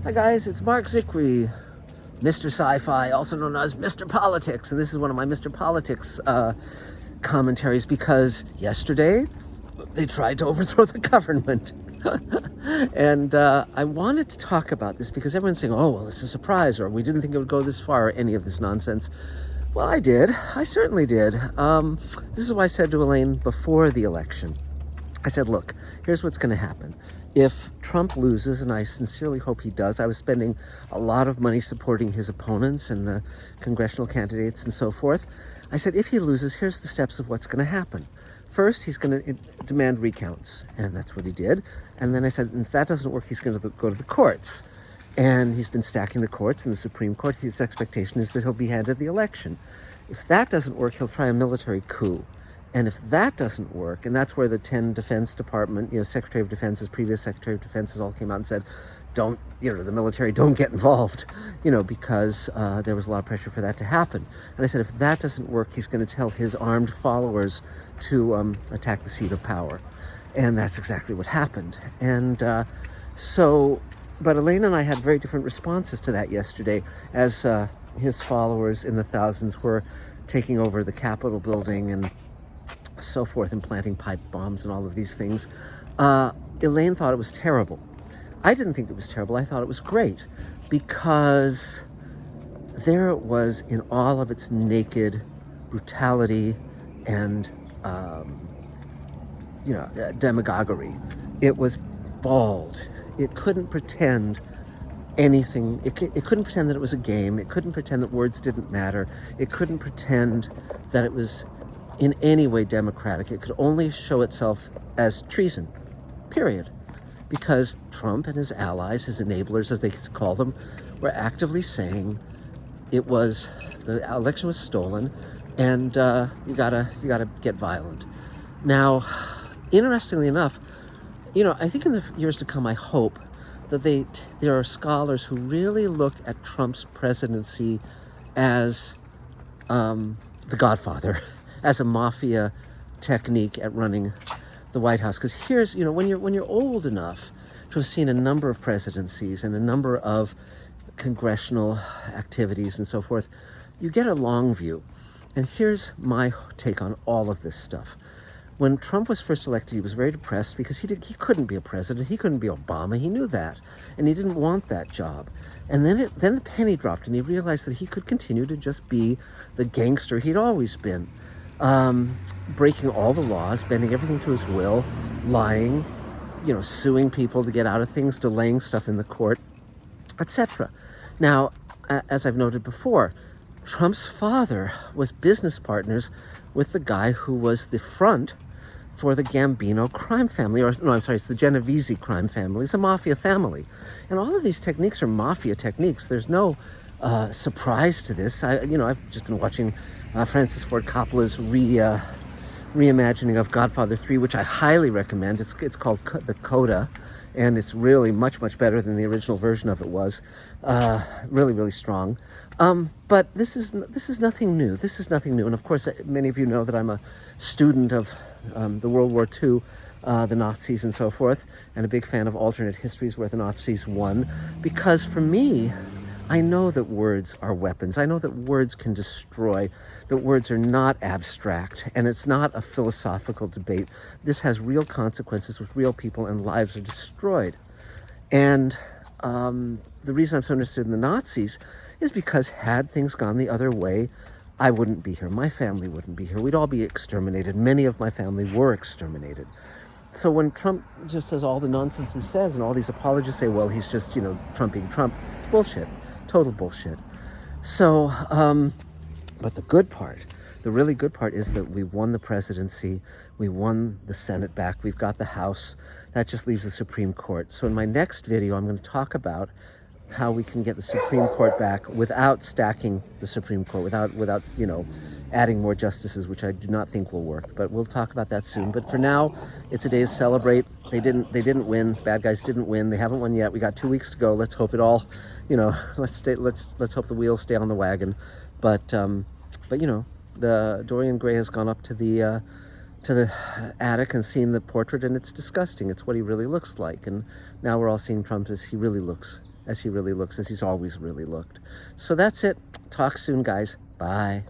Hi guys, it's Mark Zickrey, Mr. Sci-Fi, also known as Mr. Politics, and this is one of my Mr. Politics commentaries because yesterday they tried to overthrow the government. And I wanted to talk about this because everyone's saying, oh, well, it's a surprise, or we didn't think it would go this far, or any of this nonsense. Well, I did. I certainly did. This is what I said to Elaine before the election. I said, look, here's what's going to happen. If Trump loses, and I sincerely hope he does, I was spending a lot of money supporting his opponents and the congressional candidates and so forth. I said, if he loses, here's the steps of what's going to happen. First, he's going to demand recounts, and that's what he did. And then I said, if that doesn't work, he's going to go to the courts. And he's been stacking the courts and the Supreme Court. His expectation is that he'll be handed the election. If that doesn't work, he'll try a military coup. And if that doesn't work, and that's where the 10 Defense Department, Secretary of Defense, his previous Secretary of Defense all came out and said, don't, the military don't get involved, because there was a lot of pressure for that to happen. And I said, if that doesn't work, he's going to tell his armed followers to attack the seat of power. And that's exactly what happened. And but Elaine and I had very different responses to that yesterday as his followers in the thousands were taking over the Capitol building and so forth, and planting pipe bombs and all of these things. Elaine thought it was terrible. I didn't think it was terrible. I thought it was great because there it was in all of its naked brutality and demagoguery. It was bald. It couldn't pretend anything. It couldn't pretend that it was a game. It couldn't pretend that words didn't matter. It couldn't pretend that it was in any way democratic. It could only show itself as treason, period. Because Trump and his allies, his enablers, as they call them, were actively saying the election was stolen, and you gotta get violent. Now, interestingly enough, I think in the years to come, I hope that there are scholars who really look at Trump's presidency as the Godfather, as a mafia technique at running the White House. Because here's, when you're old enough to have seen a number of presidencies and a number of congressional activities and so forth, you get a long view. And here's my take on all of this stuff. When Trump was first elected, he was very depressed because he couldn't be a president. He couldn't be Obama. He knew that. And he didn't want that job. And then the penny dropped, and he realized that he could continue to just be the gangster he'd always been. Breaking all the laws, bending everything to his will, lying, suing people to get out of things, delaying stuff in the court, etc. Now, as I've noted before, Trump's father was business partners with the guy who was the front for the Gambino crime family, it's the Genovese crime family. It's a mafia family. And all of these techniques are mafia techniques. There's no surprise to this. I've just been watching Francis Ford Coppola's reimagining of Godfather 3, which I highly recommend. It's called The Coda, and it's really much, much better than the original version of it was. Really, really strong. But this is nothing new. This is nothing new. And of course, many of you know that I'm a student of the World War II, the Nazis and so forth, and a big fan of alternate histories where the Nazis won. Because for me, I know that words are weapons. I know that words can destroy, that words are not abstract, and it's not a philosophical debate. This has real consequences with real people, and lives are destroyed. And the reason I'm so interested in the Nazis is because had things gone the other way, I wouldn't be here. My family wouldn't be here. We'd all be exterminated. Many of my family were exterminated. So when Trump just says all the nonsense he says, and all these apologists say, well, he's just, Trump being Trump, it's bullshit. Total bullshit. So, but the really good part is that we won the presidency, we won the Senate back, we've got the House. That just leaves the Supreme Court. So in my next video, I'm going to talk about how we can get the Supreme Court back without stacking the Supreme Court, without adding more justices, which I do not think will work. But we'll talk about that soon. But for now, it's a day to celebrate. They didn't win. Bad guys didn't win. They haven't won yet. We got 2 weeks to go. Let's hope it all, let's hope the wheels stay on the wagon. But the Dorian Gray has gone up to the to the attic and seen the portrait, and it's disgusting. It's what he really looks like. And now we're all seeing Trump as he really looks, as he's always really looked. So that's it. Talk soon, guys. Bye.